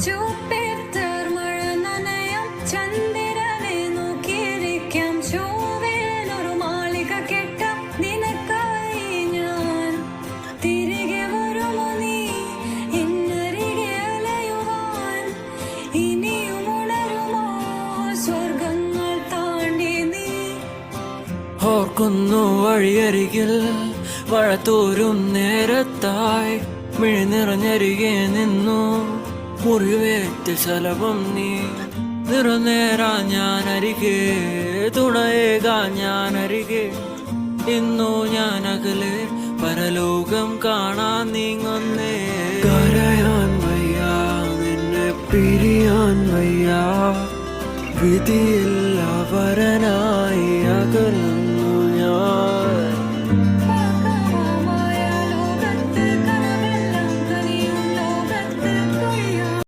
Jupiter മഴ നനയും ചന്ദ്രനെ നോക്കിയിരിക്കാം ചൊവ്വയിലൊരു മാളിക കെട്ടാം നിനക്കായി ഞാൻ തിരികെ വരുമോ നീ എന്നരികെ അലയുവാൻ ഇനിയും ഉണരുമോ സ്വർഗങ്ങൾ താണ്ടി നീ ഓർക്കുന്നു വഴിയരികിൽ മഴ തോരും നേരത്തായി മിഴി നിറഞ്ഞരികെ നിന്നു മുറിവേറ്റ ശലഭം നീ നിറനേരാ ഞാനരികെ തുണയേകാ ഞാനരികെ ഇന്നു ഞാൻ അകലെ പരലോകം കാണാൻ നീങ്ങുന്നേ കരയാൻ വയ്യ നിന്നെ പിരിയാൻ വയ്യ വിധിയില്ല വരനാ